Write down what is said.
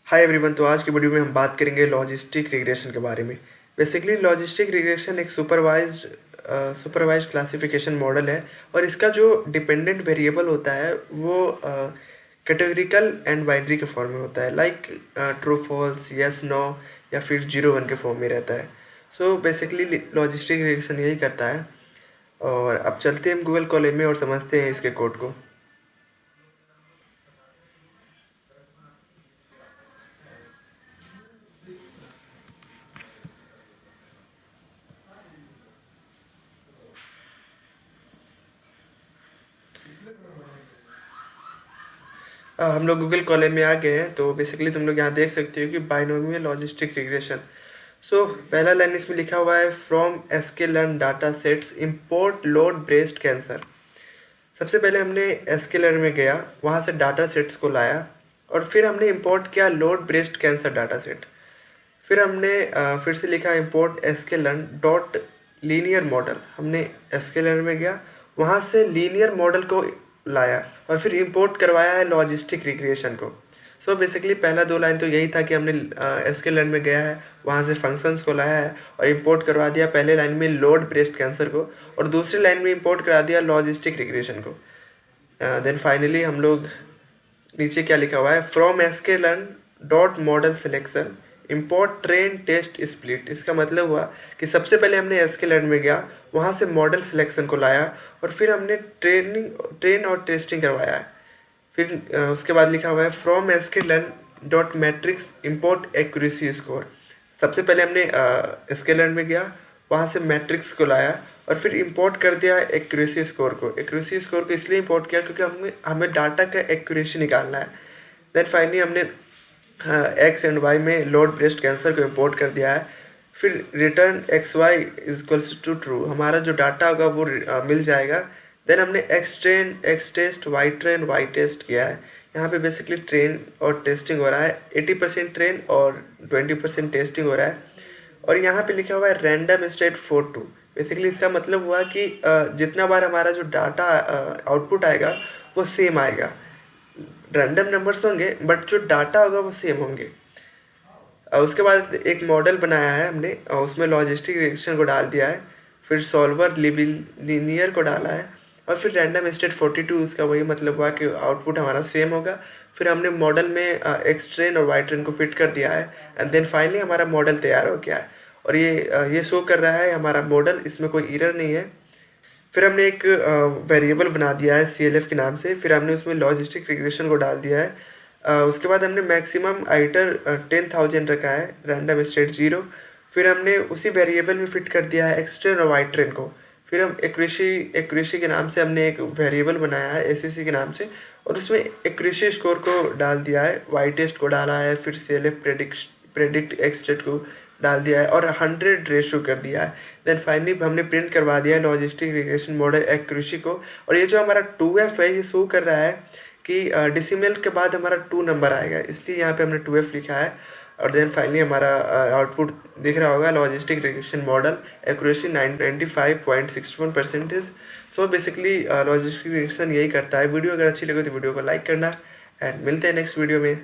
Hi everyone. तो आज की वीडियो में हम बात करेंगे लॉजिस्टिक रिग्रेशन के बारे में। बेसिकली लॉजिस्टिक रिग्रेशन एक सुपरवाइज्ड क्लासिफिकेशन मॉडल है और इसका जो डिपेंडेंट वेरिएबल होता है वो कैटेगरिकल एंड बाइनरी के फॉर्म में होता है, like true false, yes no या फिर 0 1 के फॉर्म में रहता है। सो बेसिकली लॉजिस्टिक रिग्रेशन यही करता है। और अब चलते हैं हम गूगल कॉलेज में और समझते हैं इसके कोड को। हम लोग गूगल कॉलम में आ गए हैं। तो बेसिकली तुम लोग यहाँ देख सकते हो कि बाइनोमियल लॉजिस्टिक रिग्रेशन। सो पहला लाइन इसमें लिखा हुआ है from SK learn data sets import load breast cancer. सबसे पहले हमने एसके लर्न में गया, वहाँ से डाटा सेट्स को लाया और फिर हमने इंपोर्ट किया load breast cancer data set. फिर हमने फिर से लिखा import SK learn dot linear model. हमने एसके लर्न में गया, वहाँ से लीनियर मॉडल को लाया और फिर इंपोर्ट करवाया है लॉजिस्टिक रिग्रेशन को। सो बेसिकली पहला दो लाइन तो यही था कि हमने एसके लर्न में गया है, वहाँ से फंक्शंस को लाया है और इंपोर्ट करवा दिया पहले लाइन में लोड ब्रेस्ट कैंसर को, और दूसरी लाइन में इंपोर्ट करा दिया लॉजिस्टिक रिग्रेशन को। देन फाइनली हम लोग नीचे क्या लिखा हुआ है, from SK learn dot model selection import train test split. इसका मतलब हुआ कि सबसे पहले हमने एसके लर्न में गया, वहाँ से मॉडल सिलेक्शन को लाया और फिर हमने ट्रेन और टेस्टिंग करवाया है। फिर उसके बाद लिखा हुआ है from SK learn dot metrics import accuracy score. सबसे पहले हमने एसके लर्न में गया, वहाँ से मैट्रिक्स को लाया और फिर इंपोर्ट कर दिया एक्यूरेसी स्कोर को। एक्यूरेसी स्कोर को इसलिए इंपोर्ट किया क्योंकि हमें डाटा का एक्यूरेसी निकालना है। देन फाइनली हमने एक्स एंड वाई में लोड ब्रेस्ट कैंसर को इंपोर्ट कर दिया है। फिर return X Y equals to true, हमारा जो डाटा होगा वो मिल जाएगा। देन हमने X train X test Y test किया है। यहाँ पे बेसिकली ट्रेन और टेस्टिंग हो रहा है, 80% ट्रेन और 20% टेस्टिंग हो रहा है। और यहाँ पे लिखा हुआ है रैंडम स्टेट 42। बेसिकली इसका मतलब हुआ कि जितना बार हमारा जो डाटा आउटपुट आएगा वो सेम आएगा। रैंडम नंबर्स होंगे बट जो डाटा होगा वो सेम होंगे। उसके बाद एक मॉडल बनाया है हमने, उसमें लॉजिस्टिक रिग्रेशन को डाल दिया है, फिर सॉल्वर लीनियर को डाला है और फिर रैंडम स्टेट 42। उसका वही मतलब हुआ कि आउटपुट हमारा सेम होगा। फिर हमने मॉडल में एक्स ट्रेन और वाई ट्रेन को फिट कर दिया है एंड देन फाइनली हमारा मॉडल तैयार हो गया है। और ये शो कर रहा है हमारा मॉडल, इसमें कोई एरर नहीं है। फिर हमने एक वेरिएबल बना दिया है CLF के नाम से, फिर हमने उसमें लॉजिस्टिक रिग्रेशन को डाल दिया है। उसके बाद हमने मैक्सिमम आइटर 10,000 रखा है, रैंडम स्टेट 0। फिर हमने उसी वेरिएबल में फिट कर दिया है एक्स ट्रेन और वाई ट्रेन को। फिर हम एक्यूरेसी के नाम से हमने एक वेरिएबल बनाया है ACC के नाम से, और उसमें एक्यूरेसी स्कोर को डाल दिया है, वाई टेस्ट को डाला है, फिर CLF प्रेडिक्ट एक्स स्टेट को डाल दिया है और 100 रेशो कर दिया है। देन फाइनली हमने प्रिंट करवा दिया है लॉजिस्टिक रिग्रेशन मॉडल एक्यूरेसी को। और ये जो हमारा 2F है ये शो कर रहा है कि डेसिमल के बाद हमारा 2 नंबर आएगा, इसलिए यहाँ पे हमने 2F लिखा है। और देन फाइनली हमारा आउटपुट दिख रहा होगा, logistic regression model accuracy 95.61%। So basically logistic regression यही करता है। वीडियो अगर अच्छी लगे तो वीडियो को लाइक करना एंड मिलते हैं नेक्स्ट वीडियो में।